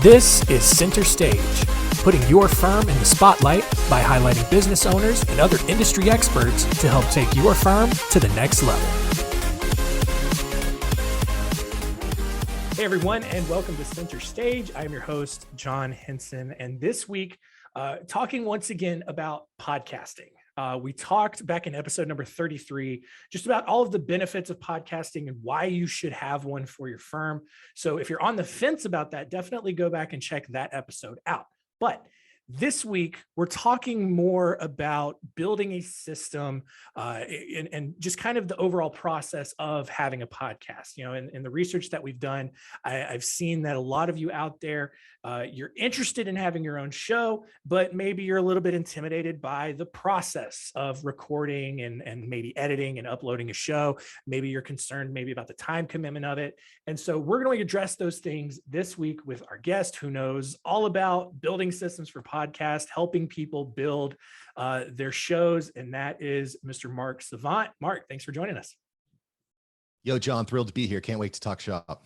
This is Center Stage, putting your firm in the spotlight by highlighting business owners and other industry experts to help take your firm to the next level. Hey everyone, and welcome to Center Stage. I am your host, John Henson, and this week, talking once again about podcasting. We talked back in episode number 33, just about all of the benefits of podcasting and why you should have one for your firm. So if you're on the fence about that, definitely go back and check that episode out. But this week, we're talking more about building a system and just kind of the overall process of having a podcast. You know, in the research that we've done, I've seen that a lot of you out there, you're interested in having your own show, but maybe you're a little bit intimidated by the process of recording and maybe editing and uploading a show. Maybe you're concerned maybe about the time commitment of it. And so we're going to address those things this week with our guest who knows all about building systems for podcasts, helping people build their shows. And that is Mr. Mark Savant. Mark, thanks for joining us. Yo, John, thrilled to be here. Can't wait to talk shop.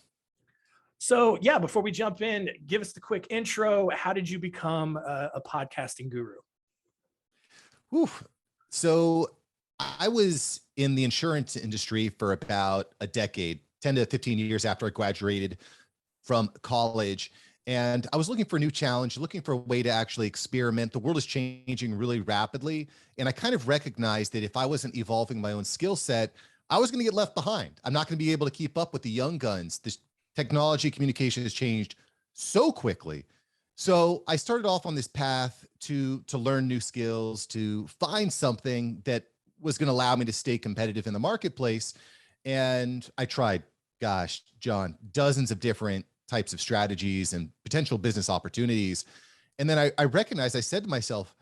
So yeah, before we jump in, give us the quick intro. How did you become a podcasting guru? Whew. So I was in the insurance industry for about a decade, 10 to 15 years after I graduated from college. And I was looking for a new challenge, looking for a way to actually experiment. The world is changing really rapidly. And I kind of recognized that if I wasn't evolving my own skill set, I was going to get left behind. I'm not going to be able to keep up with the young guns. This technology communication has changed so quickly. So I started off on this path to learn new skills, to find something that was going to allow me to stay competitive in the marketplace. And I tried, gosh, John, dozens of different types of strategies and potential business opportunities. And then I recognized, I said to myself,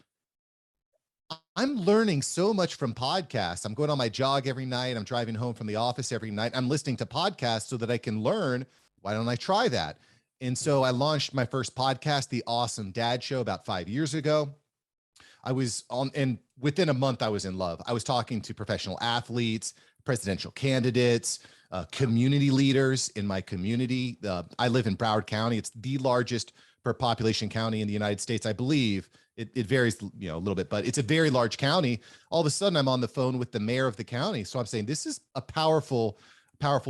I'm learning so much from podcasts. I'm going on my jog every night. I'm driving home from the office every night. I'm listening to podcasts so that I can learn. Why don't I try that? And so I launched my first podcast, The Awesome Dad Show, about 5 years ago. I was on, and within a month, I was in love. I was talking to professional athletes, presidential candidates, community leaders in my community. I live in Broward County. It's the largest per population county in the United States, I believe. It varies, a little bit, but it's a very large county. All of a sudden, I'm on the phone with the mayor of the county. So I'm saying this is a powerful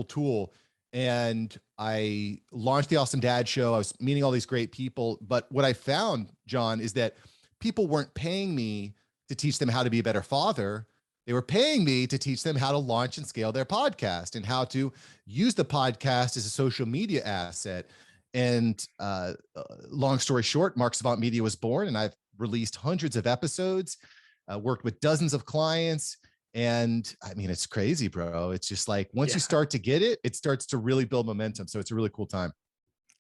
tool. And I launched the Awesome Dad Show. I was meeting all these great people. But what I found, John, is that people weren't paying me to teach them how to be a better father. They were paying me to teach them how to launch and scale their podcast and how to use the podcast as a social media asset. And long story short, Mark Savant Media was born, and I've released hundreds of episodes, worked with dozens of clients. And I mean, it's crazy, bro. It's just like, once you start to get it, it starts to really build momentum. So it's a really cool time.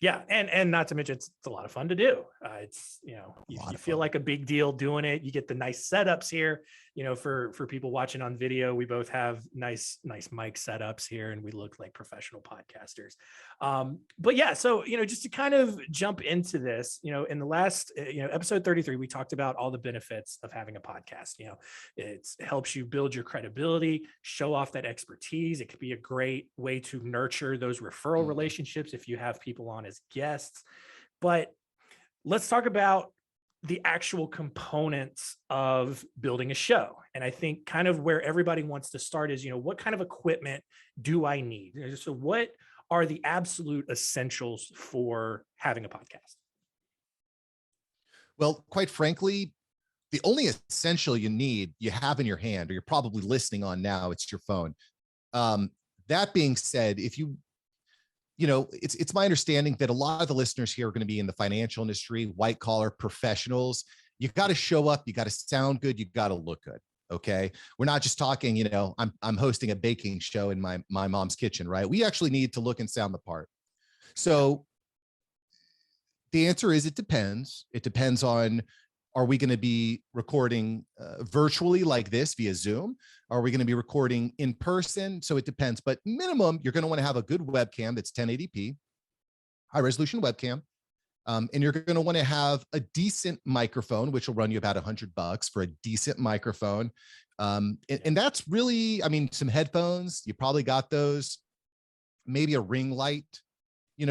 Yeah. And not to mention, it's a lot of fun to do. It's, you feel like a big deal doing it. You get the nice setups here, for people watching on video. We both have nice mic setups here, and we look like professional podcasters. But yeah, so, just to kind of jump into this, in the last, episode 33, we talked about all the benefits of having a podcast. It helps you build your credibility, show off that expertise. It could be a great way to nurture those referral relationships if you have people on as guests. But let's talk about the actual components of building a show. And I think kind of where everybody wants to start is, what kind of equipment do I need? So what are the absolute essentials for having a podcast? Well, quite frankly, the only essential you have in your hand, or you're probably listening on now, it's your phone. That being said, if it's my understanding that a lot of the listeners here are going to be in the financial industry, white collar professionals. You got to show up, you got to sound good, you got to look good. Okay. We're not just talking, I'm hosting a baking show in my mom's kitchen, right? We actually need to look and sound the part. So the answer is, it depends. It depends on, are we going to be recording virtually like this via Zoom? Are we going to be recording in person? So it depends, but minimum, you're going to want to have a good webcam that's 1080p, high resolution webcam. And you're going to want to have a decent microphone, which will run you about $100 for a decent microphone. And that's really, some headphones, you probably got those, maybe a ring light,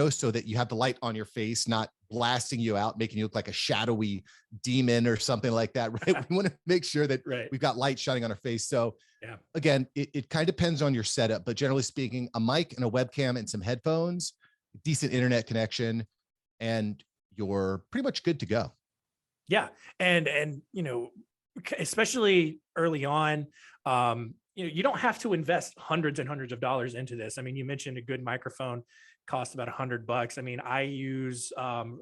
so that you have the light on your face, not blasting you out, making you look like a shadowy demon or something like that, right? We want to make sure that Right. we've got light shining on our face. So Yeah. again, it kind of depends on your setup, but generally speaking, a mic and a webcam and some headphones, decent internet connection, and you're pretty much good to go. Yeah. And especially early on, you don't have to invest hundreds and hundreds of dollars into this. I mean, you mentioned a good microphone costs about $100. I mean, I use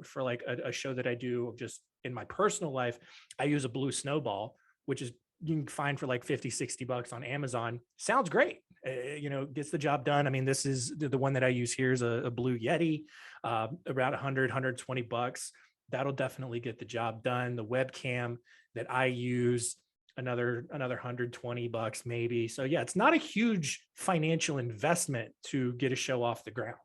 for like a show that I do just in my personal life, I use a blue snowball, which is you can find for like 50, $60 on Amazon. Sounds great. Gets the job done. I mean, this is the one that I use here is a blue Yeti, about 100, $120. That'll definitely get the job done. The webcam that I use, another $120 maybe. So yeah, it's not a huge financial investment to get a show off the ground.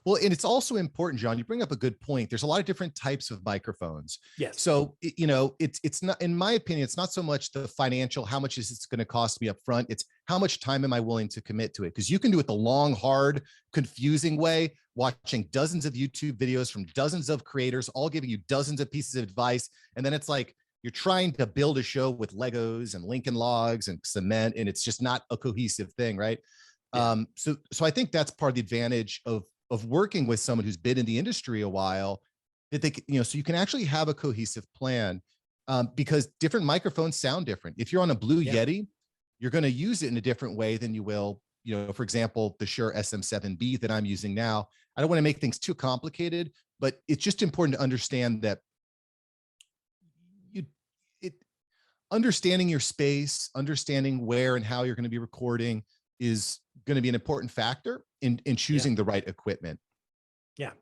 Well, and it's also important, John, you bring up a good point. There's a lot of different types of microphones. Yes. So, it's not, in my opinion, it's not so much the financial, how much is it's going to cost me up front. It's how much time am I willing to commit to it? Because you can do it the long, hard, confusing way, watching dozens of YouTube videos from dozens of creators, all giving you dozens of pieces of advice. And then it's like, you're trying to build a show with Legos and Lincoln Logs and cement, and it's just not a cohesive thing, right? Yeah. So I think that's part of the advantage of working with someone who's been in the industry a while, that they so you can actually have a cohesive plan, because different microphones sound different. If you're on a Blue Yeti, you're going to use it in a different way than you will, for example, the Shure SM7B that I'm using now. I don't want to make things too complicated, but it's just important to understand that understanding your space, understanding where and how you're going to be recording is going to be an important factor in choosing the right equipment. Yeah.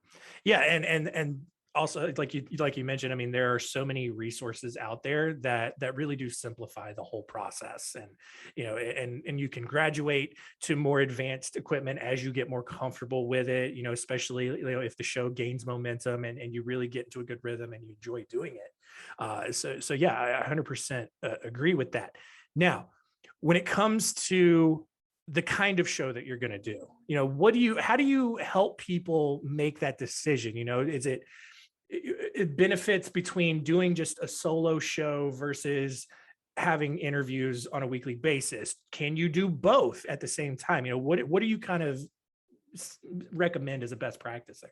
Yeah. And also like you mentioned, I mean, there are so many resources out there that really do simplify the whole process. And, and you can graduate to more advanced equipment as you get more comfortable with it, especially, if the show gains momentum and you really get into a good rhythm and you enjoy doing it. So yeah, I 100% agree with that. Now, when it comes to the kind of show that you're going to do, how do you help people make that decision? Is it benefits between doing just a solo show versus having interviews on a weekly basis? Can you do both at the same time? What do you kind of recommend as a best practice there?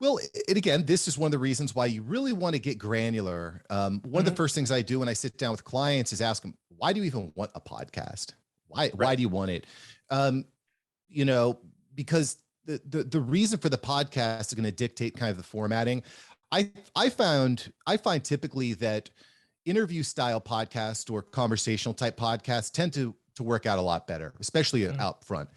Well, and again, this is one of the reasons why you really want to get granular. One of the first things I do when I sit down with clients is ask them, why do you even want a podcast? Why do you want it? Because the reason for the podcast is going to dictate kind of the formatting. I find typically that interview style podcasts or conversational type podcasts tend to work out a lot better, especially out front,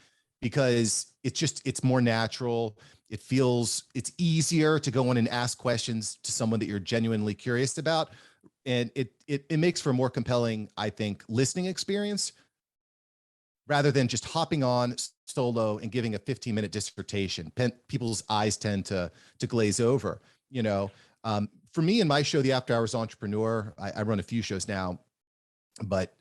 because it's more natural. It's easier to go in and ask questions to someone that you're genuinely curious about. And it makes for a more compelling, I think, listening experience, rather than just hopping on solo and giving a 15-minute dissertation. People's eyes tend to glaze over. For me and my show, The After Hours Entrepreneur, I run a few shows now, but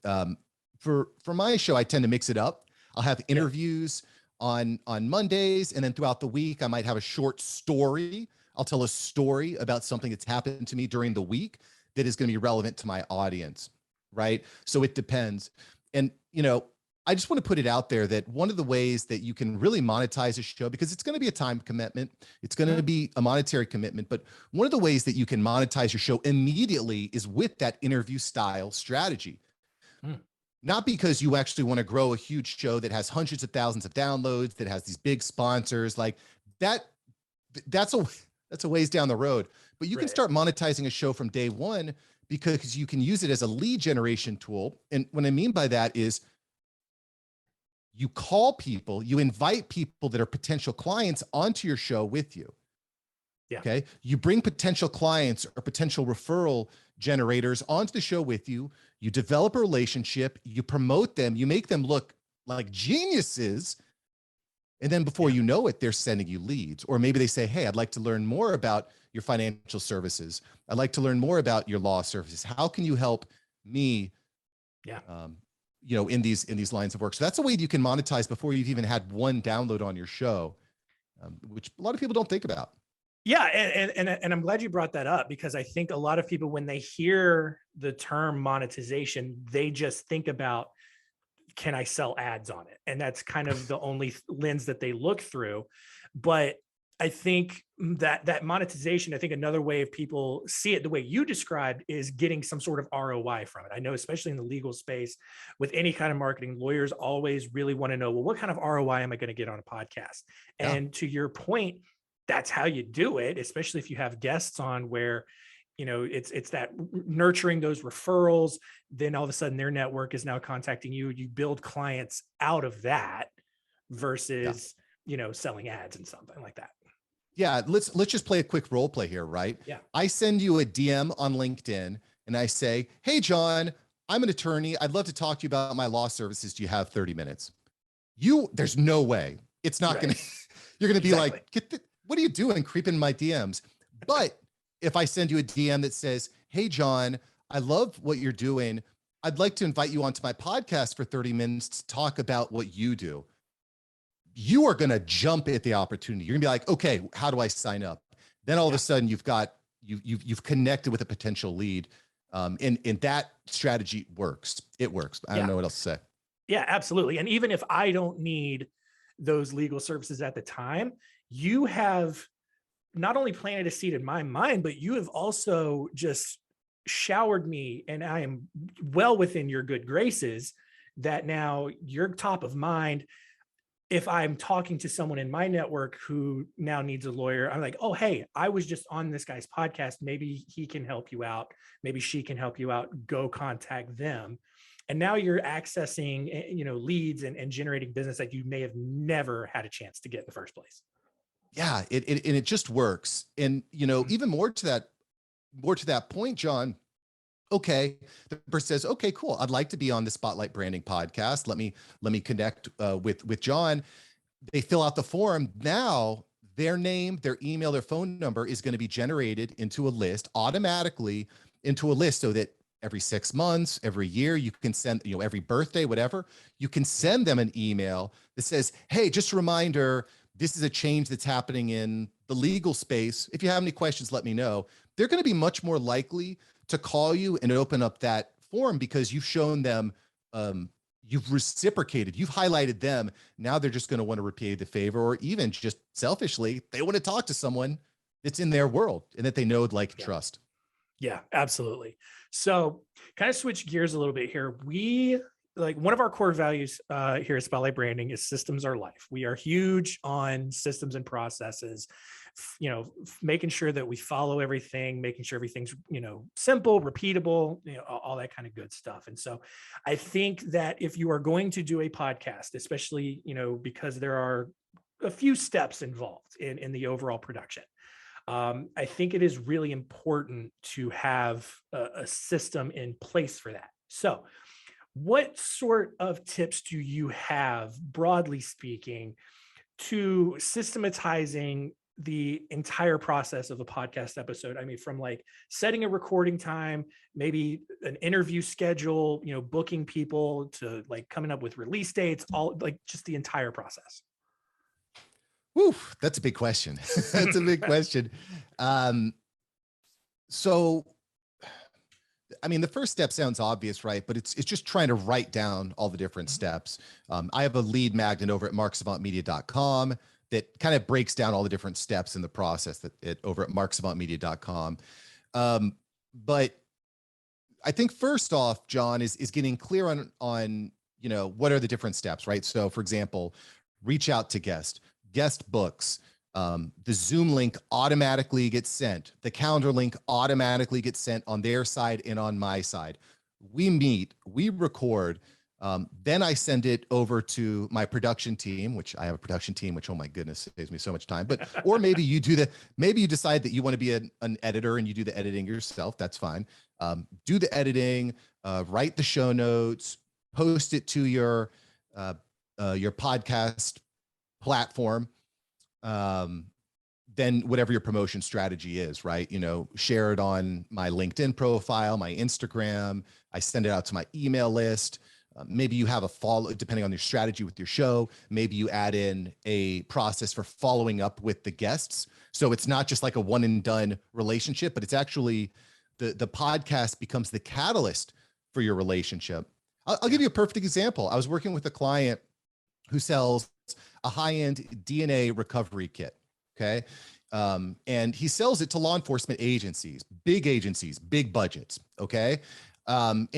for my show, I tend to mix it up. I'll have interviews on Mondays, and then throughout the week, I might have a short story. I'll tell a story about something that's happened to me during the week that is going to be relevant to my audience, right? So it depends. And, I just want to put it out there that one of the ways that you can really monetize a show, because it's going to be a time commitment, it's going to be a monetary commitment, but one of the ways that you can monetize your show immediately is with that interview style strategy. Not because you actually want to grow a huge show that has hundreds of thousands of downloads, that has these big sponsors like that. That's a ways down the road, but you can start monetizing a show from day one, because you can use it as a lead generation tool. And what I mean by that is, you call people, you invite people that are potential clients onto your show with you. Yeah. Okay. You bring potential clients or potential referral generators onto the show with you. You develop a relationship, you promote them, you make them look like geniuses. And then before you know it, they're sending you leads. Or maybe they say, hey, I'd like to learn more about your financial services. I'd like to learn more about your law services. How can you help me? In these lines of work. So that's a way you can monetize before you've even had one download on your show, which a lot of people don't think about. Yeah, and I'm glad you brought that up, because I think a lot of people, when they hear the term monetization, they just think about, can I sell ads on it? And that's kind of the only lens that they look through. But I think that monetization, I think another way of people see it the way you described is getting some sort of ROI from it. I know, especially in the legal space, with any kind of marketing, lawyers always really want to know, well, what kind of ROI am I going to get on a podcast? Yeah. And to your point, that's how you do it, especially if you have guests on, where it's that nurturing those referrals. Then all of a sudden their network is now contacting you. You build clients out of that Yeah. versus selling ads and something like that. Yeah, let's just play a quick role play here, right? Yeah. I send you a DM on LinkedIn and I say, "Hey John, I'm an attorney. I'd love to talk to you about my law services. Do you have 30 minutes?" There's no way. It's not going to, you're going to be Exactly. like, what are you doing creeping in my DMs? But if I send you a DM that says, "Hey John, I love what you're doing. I'd like to invite you onto my podcast for 30 minutes to talk about what you do." You are going to jump at the opportunity. You're gonna be like, "Okay, how do I sign up?" Then all of a sudden you've connected with a potential lead. And that strategy works. It works. I don't know what else to say. Yeah, absolutely. And even if I don't need those legal services at the time, you have not only planted a seed in my mind, but you have also just showered me, and I am well within your good graces, that now you're top of mind. If I'm talking to someone in my network who now needs a lawyer, I'm like, oh, hey, I was just on this guy's podcast. Maybe he can help you out. Maybe she can help you out. Go contact them. And now you're accessing, leads and generating business that you may have never had a chance to get in the first place. Yeah, it just works. And even more to that point, John. Okay, the person says, "Okay, cool. I'd like to be on the Spotlight Branding podcast. Let me connect with John." They fill out the form. Now their name, their email, their phone number is going to be generated into a list automatically, into a list, so that every 6 months, every year, you can send, every birthday, whatever, you can send them an email that says, "Hey, just a reminder, this is a change that's happening in the legal space. If you have any questions, let me know." They're going to be much more likely to call you and open up that form, because you've shown them, you've reciprocated, you've highlighted them. Now they're just going to want to repay the favor, or even just selfishly, they want to talk to someone that's in their world and that they know, like, trust. Yeah, absolutely. So kind of switch gears a little bit here. One of our core values here at Spotlight Branding is systems are life. We are huge on systems and processes, making sure that we follow everything, making sure everything's, simple, repeatable, all that kind of good stuff. And so I think that if you are going to do a podcast, especially, because there are a few steps involved in the overall production, I think it is really important to have a system in place for that. So what sort of tips do you have, broadly speaking, to systematizing the entire process of a podcast episode? I mean, from like setting a recording time, maybe an interview schedule, booking people, to like coming up with release dates, all, like, just the entire process. Whew, that's a big question. That's a big question. So, I mean, the first step sounds obvious, right? But it's just trying to write down all the different steps. I have a lead magnet over at marksavantmedia.com that kind of breaks down all the different steps in the process over at marksavantmedia.com. But I think first off, John, is getting clear on what are the different steps, right? So, for example, reach out to guest books. The Zoom link automatically gets sent. The calendar link automatically gets sent on their side and on my side. We meet, we record. Then I send it over to my production team, which I have a production team, which, oh my goodness, saves me so much time. But, or maybe you decide that you want to be an editor and you do the editing yourself. That's fine. Do the editing, write the show notes, post it to your podcast platform. Then whatever your promotion strategy is, right? Share it on my LinkedIn profile, my Instagram. I send it out to my email list. Maybe you have a follow, depending on your strategy with your show, maybe you add in a process for following up with the guests. So it's not just like a one and done relationship, but it's actually the podcast becomes the catalyst for your relationship. I'll give you a perfect example. I was working with a client who sells a high-end DNA recovery kit. Okay. And he sells it to law enforcement agencies, big budgets. Okay. And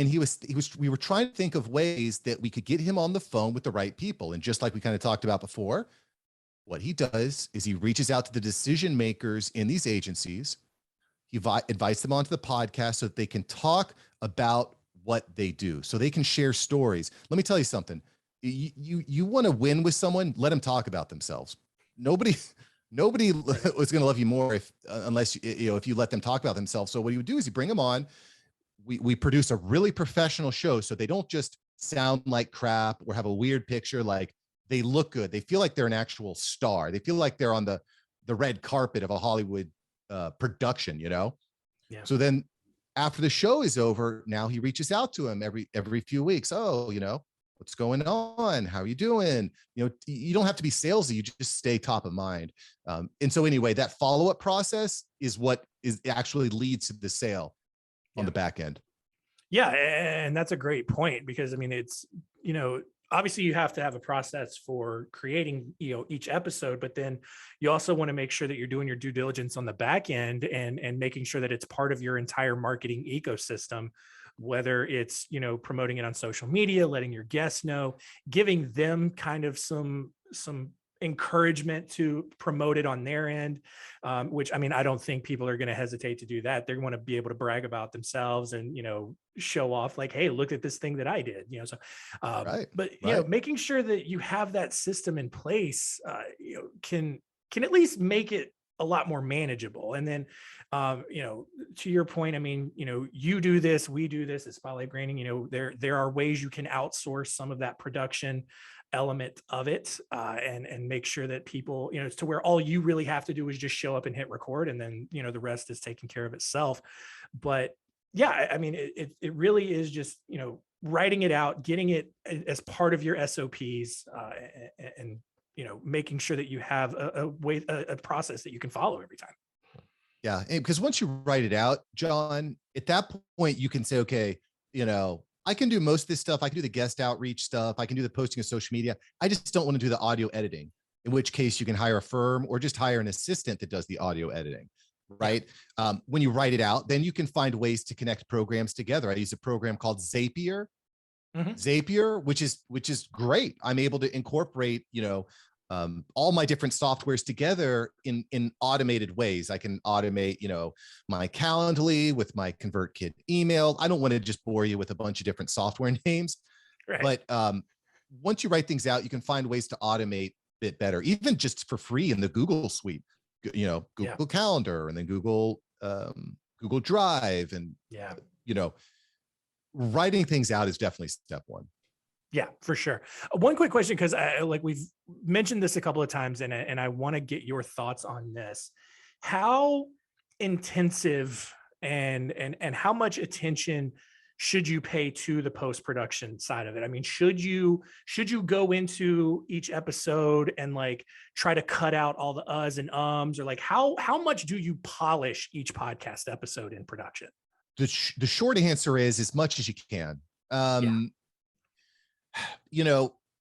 we were trying to think of ways that we could get him on the phone with the right people. And just like we kind of talked about before, what he does is he reaches out to the decision makers in these agencies. He invites them onto the podcast so that they can talk about what they do, so they can share stories. Let me tell you something. You want to win with someone, let them talk about themselves. Nobody was going to love you more unless if you let them talk about themselves. So what you would do is you bring them on. We produce a really professional show, so they don't just sound like crap or have a weird picture. Like, they look good. They feel like they're an actual star. They feel like they're on the red carpet of a Hollywood production, Yeah. So then after the show is over, now he reaches out to him every few weeks. Oh, what's going on? How are you doing? You don't have to be salesy. You just stay top of mind. And so anyway, that follow-up process is what actually leads to the sale on the back end. Yeah. And that's a great point, because it's, obviously you have to have a process for creating, each episode, but then you also want to make sure that you're doing your due diligence on the back end and making sure that it's part of your entire marketing ecosystem, whether it's, promoting it on social media, letting your guests know, giving them kind of some encouragement to promote it on their end, which I don't think people are going to hesitate to do that. They want to be able to brag about themselves and show off, like, hey, look at this thing that I did. Right. But right. making sure that you have that system in place, can at least make it a lot more manageable. And then, to your point, you do this, we do this at Spotlight Branding. There are ways you can outsource some of that production element of it, and make sure that people, it's to where all you really have to do is just show up and hit record, and then the rest is taken care of itself. But yeah, it really is just writing it out, getting it as part of your SOPs, and making sure that you have a process that you can follow every time. Yeah, because once you write it out, John, at that point you can say, okay, I can do most of this stuff. I can do the guest outreach stuff. I can do the posting of social media. I just don't want to do the audio editing, in which case you can hire a firm or just hire an assistant that does the audio editing, right? Yeah. When you write it out, then you can find ways to connect programs together. I use a program called Zapier, which is great. I'm able to incorporate, all my different softwares together in automated ways. I can automate, my Calendly with my ConvertKit email. I don't want to just bore you with a bunch of different software names, right. But once you write things out, you can find ways to automate a bit better, even just for free in the Google suite, Google Calendar, and then Google Drive, and writing things out is definitely step one. Yeah, for sure. One quick question, because we've mentioned this a couple of times, and I want to get your thoughts on this. How intensive and how much attention should you pay to the post-production side of it? Should you go into each episode and try to cut out all the uhs and ums, or how much do you polish each podcast episode in production? The short answer is as much as you can.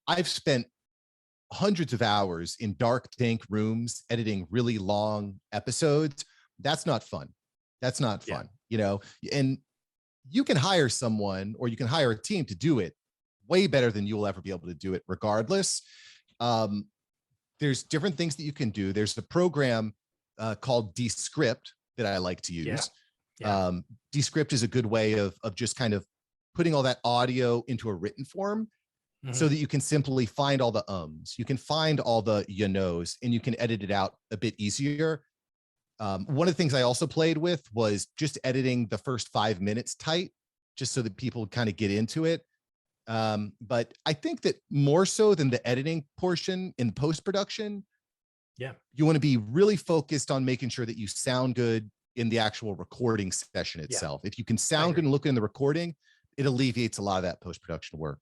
I've spent hundreds of hours in dark, dank rooms editing really long episodes. That's not fun. And you can hire someone, or you can hire a team to do it way better than you'll ever be able to do it regardless. There's different things that you can do. There's a program called Descript that I like to use. Descript is a good way of just kind of putting all that audio into a written form, so that you can simply find all the ums, you can find all the knows, and you can edit it out a bit easier. One of the things I also played with was just editing the first 5 minutes tight, just so that people kind of get into it. But I think that more so than the editing portion in post-production, you want to be really focused on making sure that you sound good in the actual recording session itself. If you can sound good and look good in the recording, it alleviates a lot of that post-production work.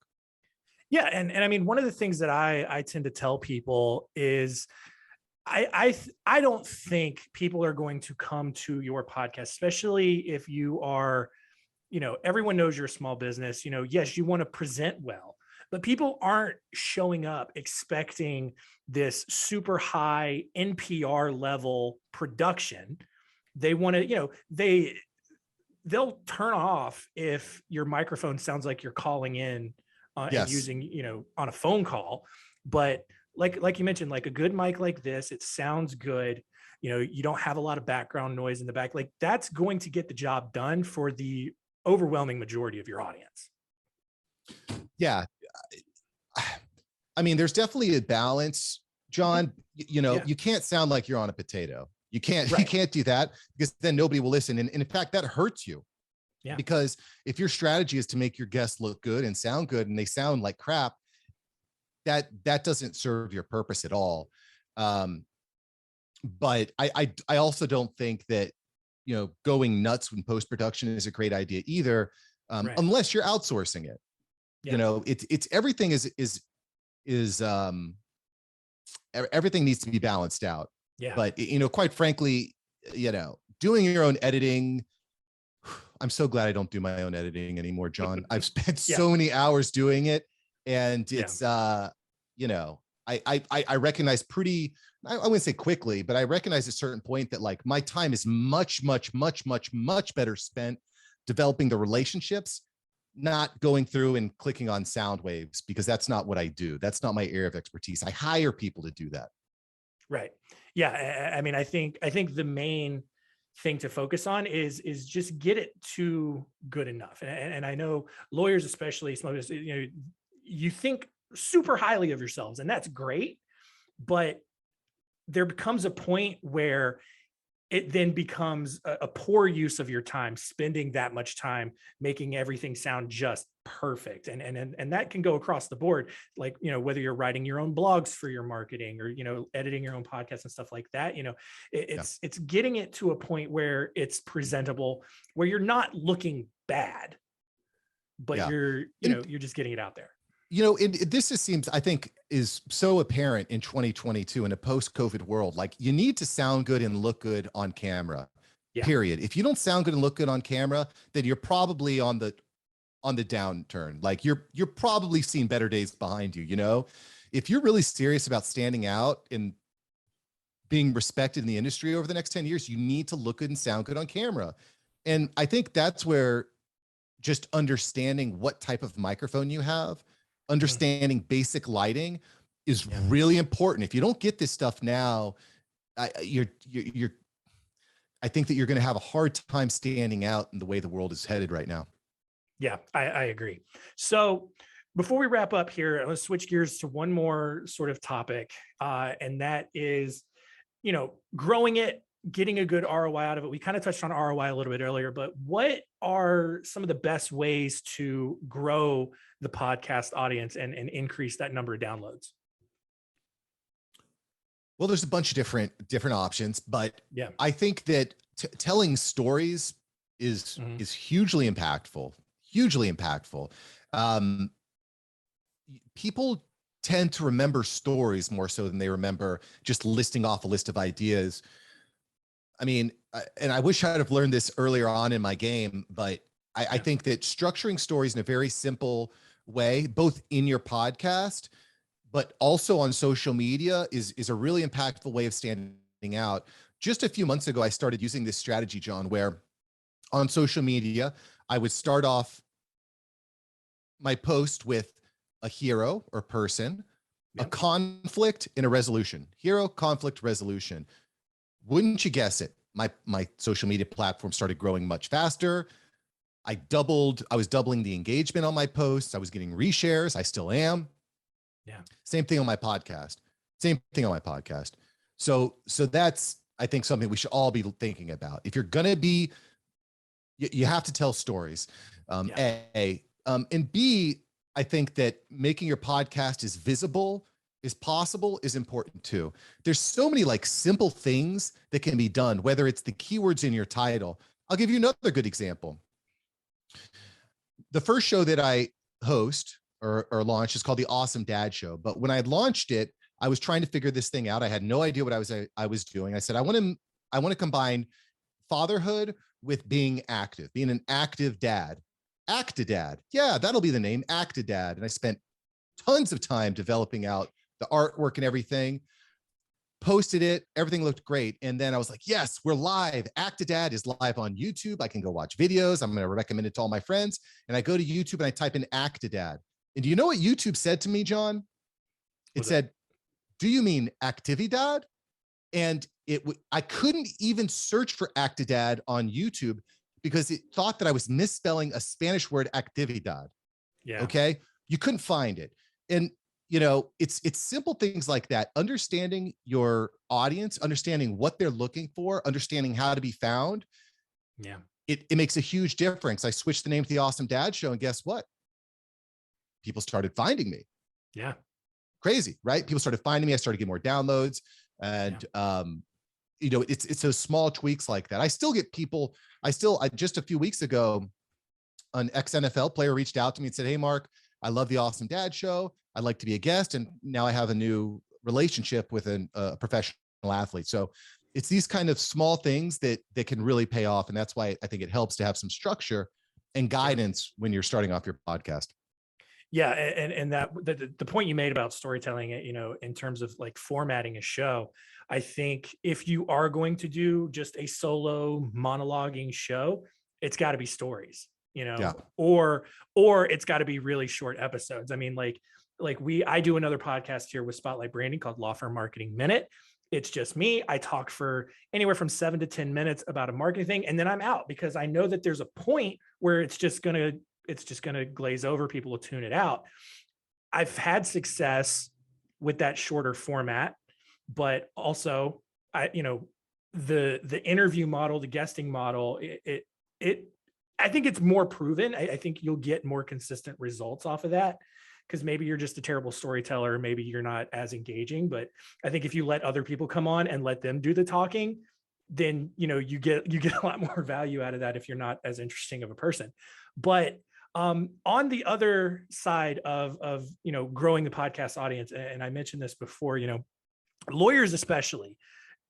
Yeah, and I mean, one of the things that I tend to tell people is I don't think people are going to come to your podcast, especially if you are, everyone knows you're a small business. Yes, you want to present well, but people aren't showing up expecting this super high NPR level production. They want to, they'll turn off if your microphone sounds like you're calling in and Yes. using, on a phone call. But like you mentioned, like a good mic like this, it sounds good. You don't have a lot of background noise in the back. Like that's going to get the job done for the overwhelming majority of your audience. Yeah. I mean, there's definitely a balance, John. Yeah. You can't sound like you're on a potato. You can't, you Right. can't do that because then nobody will listen. And in fact, that hurts you Yeah. because if your strategy is to make your guests look good and sound good and they sound like crap, that doesn't serve your purpose at all. But I also don't think that, going nuts when post-production is a great idea either, Right. unless you're outsourcing it. Yeah. It's everything is everything needs to be balanced out. Yeah. But quite frankly, doing your own editing, I'm so glad I don't do my own editing anymore, John. I've spent Yeah. so many hours doing it, and Yeah. it's I recognize pretty, I wouldn't say quickly, but I recognize at a certain point that like my time is much, much, much, much, much better spent developing the relationships, not going through and clicking on sound waves, because that's not what I do. That's not my area of expertise. I hire people to do that. Right. Yeah. I mean, I think the main thing to focus on is just get it to good enough. And I know lawyers, especially, you think super highly of yourselves, and that's great. But there becomes a point where it then becomes a poor use of your time, spending that much time making everything sound just perfect. And that can go across the board. Like, whether you're writing your own blogs for your marketing or, editing your own podcasts and stuff like that, Yeah. it's getting it to a point where it's presentable, where you're not looking bad, but Yeah. you're just getting it out there. This just seems, I think, is so apparent in 2022 in a post-COVID world. Like, you need to sound good and look good on camera, Yeah. period. If you don't sound good and look good on camera, then you're probably on the downturn. Like, you're probably seeing better days behind you. If you're really serious about standing out and being respected in the industry over the next 10 years, you need to look good and sound good on camera. And I think that's where just understanding what type of microphone you have, understanding basic lighting is really important. If you don't get this stuff now, I think that you're going to have a hard time standing out in the way the world is headed right now. Yeah, I agree. So before we wrap up here, let's switch gears to one more sort of topic. And that is, growing it, getting a good ROI out of it. We kind of touched on ROI a little bit earlier, but what are some of the best ways to grow the podcast audience and increase that number of downloads? Well, there's a bunch of different options, but Yeah. I think that telling stories is hugely impactful. Hugely impactful. People tend to remember stories more so than they remember just listing off a list of ideas. I mean, and I wish I'd have learned this earlier on in my game, but I think that structuring stories in a very simple way, both in your podcast, but also on social media, is a really impactful way of standing out. Just a few months ago, I started using this strategy, John, where on social media, I would start off my post with a hero or person, a conflict, and a resolution. Hero, conflict, resolution. Wouldn't you guess it? My social media platform started growing much faster. I was doubling the engagement on my posts. I was getting reshares. I still am. Yeah. Same thing on my podcast. Same thing on my podcast. So that's, I think, something we should all be thinking about. If you're going to be, you have to tell stories. A, and B, I think that making your podcast as visible as possible is important too. There's so many like simple things that can be done, whether it's the keywords in your title. I'll give you another good example. The first show that I host or launched. It's called the Awesome Dad Show. But when I launched it, I was trying to figure this thing out. I had no idea what I was doing. I said, I want to combine fatherhood with being active, being an active dad. Act-a-Dad. Yeah, that'll be the name, Act-a-Dad. And I spent tons of time developing out the artwork and everything, posted it, everything looked great. And then I was like, yes, we're live. Act-a-Dad is live on YouTube. I can go watch videos. I'm going to recommend it to all my friends. And I go to YouTube and I type in Act-a-Dad. And do you know what YouTube said to me, John? It said, do you mean Actividad? And I couldn't even search for Act-a-Dad on YouTube because it thought that I was misspelling a Spanish word, actividad. Yeah. Okay. You couldn't find it. And, you know, it's simple things like that. Understanding your audience, understanding what they're looking for, understanding how to be found. Yeah. It makes a huge difference. I switched the name to the Awesome Dad Show, and guess what? People started finding me. Yeah. Crazy, right? People started finding me. I started getting more downloads, and you know, it's those small tweaks like that. I still get people. I just a few weeks ago, an ex-NFL player reached out to me and said, "Hey, Mark, I love the Awesome Dad Show. I'd like to be a guest, and now I have a new relationship with a professional athlete." So it's these kind of small things that can really pay off, and that's why I think it helps to have some structure and guidance when you're starting off your podcast. Yeah, and that the point you made about storytelling, you know, in terms of like formatting a show, I think if you are going to do just a solo monologuing show, it's got to be stories, you know, Yeah. or it's got to be really short episodes. I mean, I do another podcast here with Spotlight Branding called Law Firm Marketing Minute. It's just me. I talk for anywhere from 7 to 10 minutes about a marketing thing, and then I'm out because I know that there's a point where it's just gonna glaze over. People will tune it out. I've had success with that shorter format, but also the interview model, the guesting model, I think it's more proven. I think you'll get more consistent results off of that because maybe you're just a terrible storyteller, maybe you're not as engaging. But I think if you let other people come on and let them do the talking, then you get a lot more value out of that if you're not as interesting of a person. But on the other side of growing the podcast audience, and I mentioned this before, lawyers especially,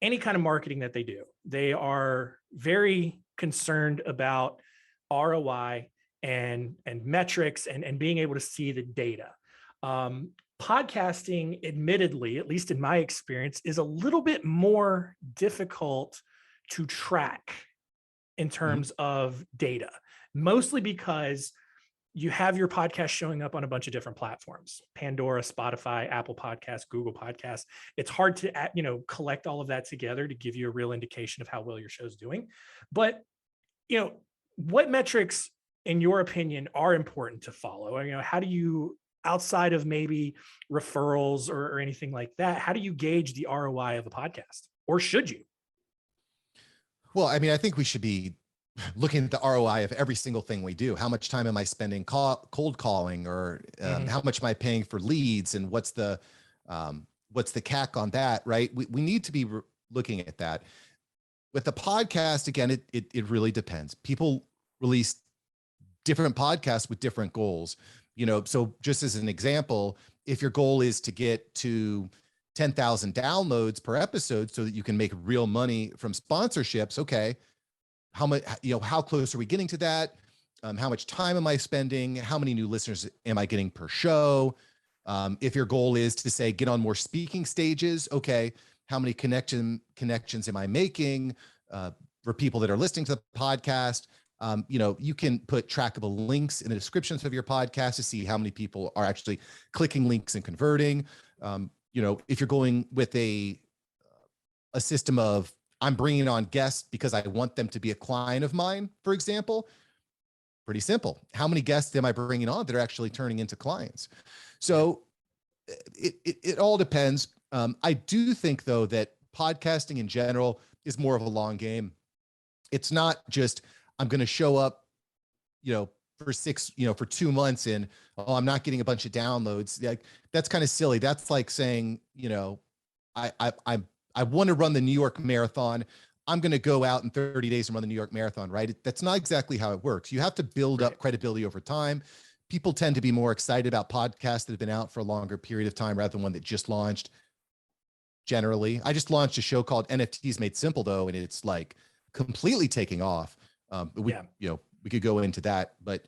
any kind of marketing that they do, they are very concerned about ROI and metrics and being able to see the data. Podcasting, admittedly, at least in my experience, is a little bit more difficult to track in terms of data, mostly because you have your podcast showing up on a bunch of different platforms: Pandora, Spotify, Apple Podcasts, Google Podcasts. It's hard to, collect all of that together to give you a real indication of how well your show's doing. But, what metrics, in your opinion, are important to follow? How do you, outside of maybe referrals or anything like that, how do you gauge the ROI of a podcast, or should you? Well, I mean, I think we should be looking at the ROI of every single thing we do. How much time am I spending cold calling, or how much am I paying for leads, and what's the CAC on that, right? We need to be looking at that. With the podcast, again, it really depends. People release different podcasts with different goals. So just as an example, if your goal is to get to 10,000 downloads per episode so that you can make real money from sponsorships, okay, how much, how close are we getting to that? How much time am I spending? How many new listeners am I getting per show? If your goal is to say, get on more speaking stages, okay, how many connections am I making for people that are listening to the podcast? You can put trackable links in the descriptions of your podcast to see how many people are actually clicking links and converting. If you're going with a system of, I'm bringing on guests because I want them to be a client of mine, for example, pretty simple. How many guests am I bringing on that are actually turning into clients? So it all depends. I do think, though, that podcasting in general is more of a long game. It's not just, I'm going to show up, for 2 months and, oh, I'm not getting a bunch of downloads. Like, that's kind of silly. That's like saying, I want to run the New York Marathon. I'm going to go out in 30 days and run the New York Marathon, right? That's not exactly how it works. You have to build up credibility over time. people tend to be more excited about podcasts that have been out for a longer period of time rather than one that just launched. Generally, I just launched a show called NFTs Made Simple, though, and it's like completely taking off. We could go into that, but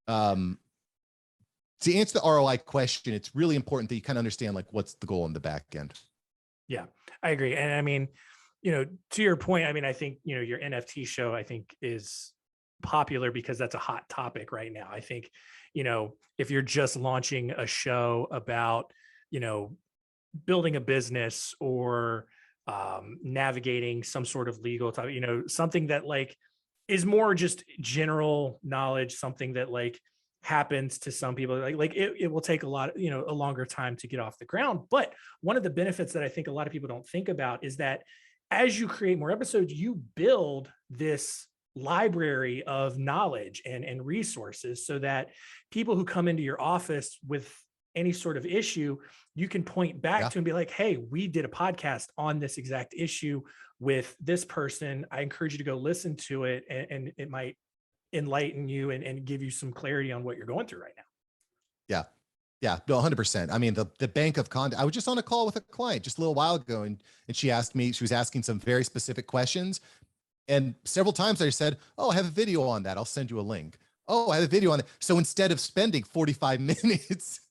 to answer the ROI question, it's really important that you kind of understand like what's the goal in the back end. Yeah, I agree. And I mean, to your point, I mean, I think, your NFT show, I think is popular because that's a hot topic right now. I think, if you're just launching a show about, building a business or navigating some sort of legal topic, something that like is more just general knowledge, something that like happens to some people, like it will take a lot, a longer time to get off the ground. But one of the benefits that I think a lot of people don't think about is that as you create more episodes, you build this library of knowledge and resources so that people who come into your office with any sort of issue, you can point back to and be like, hey, we did a podcast on this exact issue with this person. I encourage you to go listen to it, and it might enlighten you and give you some clarity on what you're going through right now. Yeah. Yeah, no, 100%. I mean, the bank of content. I was just on a call with a client just a little while ago, and she was asking some very specific questions. And several times I said, oh, I have a video on that. I'll send you a link. Oh, I have a video on it. So instead of spending 45 minutes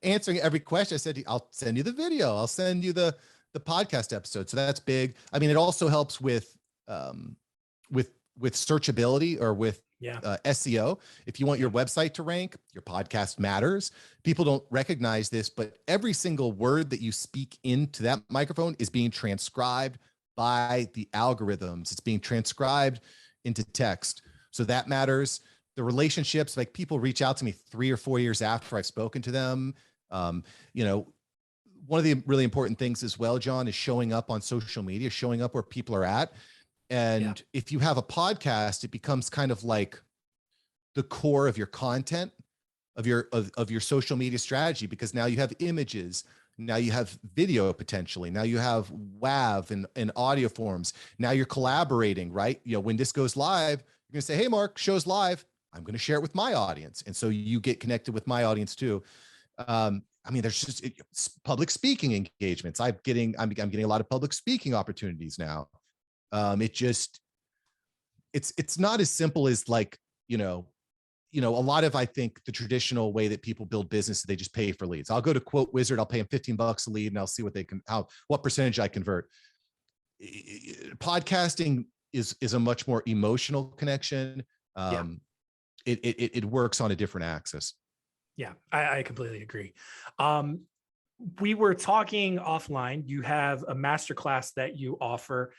answering every question, I said, I'll send you the video. I'll send you the podcast episode. So that's big. I mean, it also helps with searchability or with SEO. If you want your website to rank, your podcast matters. People don't recognize this, but every single word that you speak into that microphone is being transcribed by the algorithms. It's being transcribed into text. So that matters. The relationships, like people reach out to me 3 or 4 years after I've spoken to them. One of the really important things as well, John, is showing up on social media, showing up where people are at. And if you have a podcast, it becomes kind of like the core of your content, of your social media strategy, because now you have images, now you have video potentially, now you have WAV and audio forms. Now you're collaborating, right? When this goes live, you're gonna say, hey, Mark, show's live. I'm going to share it with my audience. And so you get connected with my audience too. I mean, there's just public speaking engagements. I'm getting a lot of public speaking opportunities now. It's not as simple as like, a lot of, I think the traditional way that people build business, they just pay for leads. I'll go to Quote Wizard. I'll pay them $15 a lead and I'll see what percentage I convert. Podcasting is a much more emotional connection. It works on a different axis. Yeah, I completely agree. We were talking offline. You have a masterclass that you offer.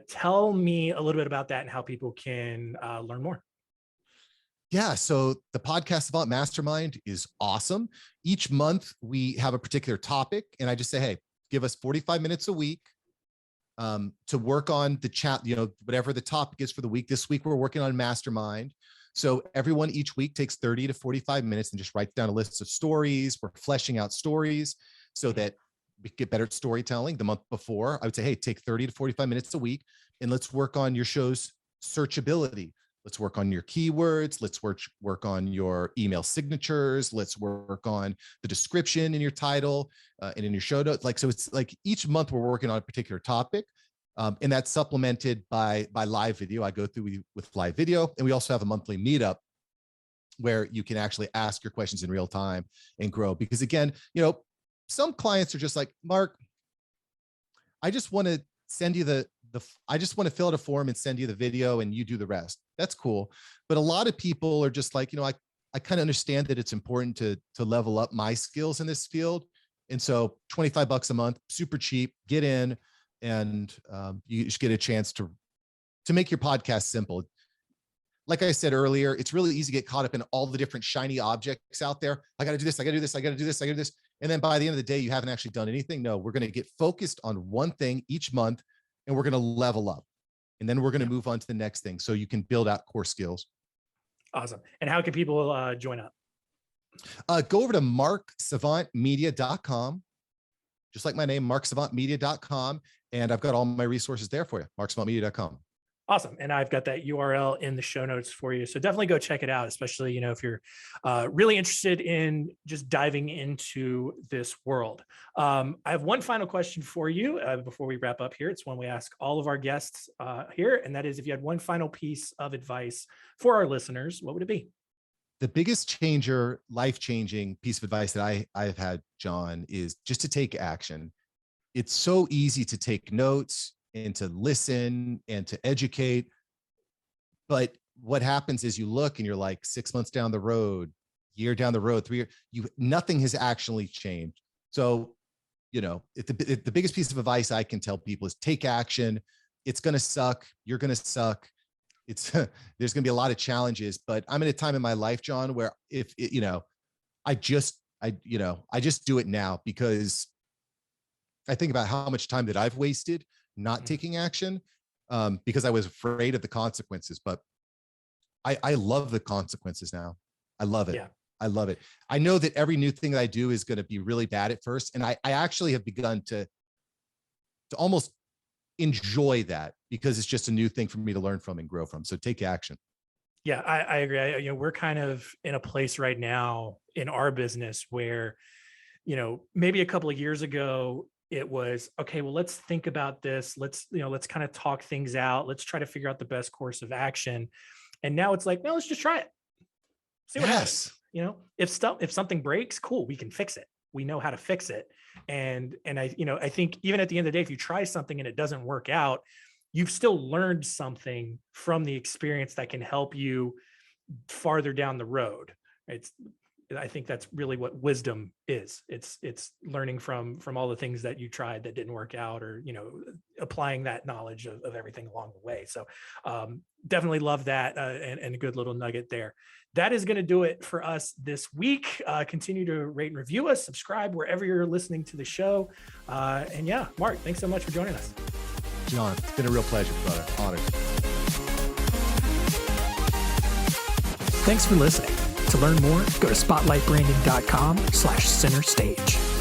Tell me a little bit about that and how people can learn more. Yeah, so the podcast Savant Mastermind is awesome. Each month we have a particular topic, and I just say, hey, give us 45 minutes a week to work on the chat, whatever the topic is for the week. This week we're working on Mastermind. So everyone each week takes 30 to 45 minutes and just writes down a list of stories. We're fleshing out stories so that we get better at storytelling. The month before, I would say, hey, take 30 to 45 minutes a week and let's work on your show's searchability. Let's work on your keywords. Let's work on your email signatures. Let's work on the description in your title and in your show notes. So it's like each month we're working on a particular topic. And that's supplemented by live video. I go through with live video, and we also have a monthly meetup where you can actually ask your questions in real time and grow. Because again, some clients are just like, Mark, I just want to send you I just want to fill out a form and send you the video and you do the rest. That's cool. But a lot of people are just like, I kind of understand that it's important to level up my skills in this field. And so $25 a month, super cheap, get in. And you just get a chance to make your podcast simple. Like I said earlier, it's really easy to get caught up in all the different shiny objects out there. I got to do this. I got to do this. I got to do this. I got to do this. And then by the end of the day, you haven't actually done anything. No, we're going to get focused on one thing each month, and we're going to level up. And then we're going to move on to the next thing so you can build out core skills. Awesome. And how can people join up? Go over to marksavantmedia.com. Just like my name, marksavantmedia.com. And I've got all my resources there for you, marksavantmedia.com. Awesome. And I've got that URL in the show notes for you. So definitely go check it out, especially, if you're really interested in just diving into this world. I have one final question for you before we wrap up here. It's one we ask all of our guests here. And that is, if you had one final piece of advice for our listeners, what would it be? The biggest changer, life-changing piece of advice that I've had, John, is just to take action. It's so easy to take notes and to listen and to educate. But what happens is you look and you're like 6 months down the road, year down the road, 3 years, nothing has actually changed. So, the biggest piece of advice I can tell people is take action. It's going to suck. You're going to suck. It's there's going to be a lot of challenges, but I'm in a time in my life, John, where I just do it now, because I think about how much time that I've wasted not taking action because I was afraid of the consequences. But I love the consequences now. I love it. Yeah. I love it. I know that every new thing that I do is going to be really bad at first. And I actually have begun to almost enjoy that, because it's just a new thing for me to learn from and grow from. So take action. Yeah, I agree. We're kind of in a place right now in our business where, maybe a couple of years ago, it was, okay, well, let's think about this. Let's kind of talk things out. Let's try to figure out the best course of action. And now it's like, no, let's just try it. See what happens. If something breaks, cool, we can fix it. We know how to fix it. And I think even at the end of the day, if you try something and it doesn't work out, you've still learned something from the experience that can help you farther down the road. I think that's really what wisdom is. It's learning from all the things that you tried that didn't work out, or, applying that knowledge of everything along the way. So definitely love that, and a good little nugget there. That is going to do it for us this week. Continue to rate and review us, subscribe wherever you're listening to the show. And yeah, Mark, thanks so much for joining us. John, it's been a real pleasure, brother. Honored. Thanks for listening. To learn more, go to spotlightbranding.com/centerstage.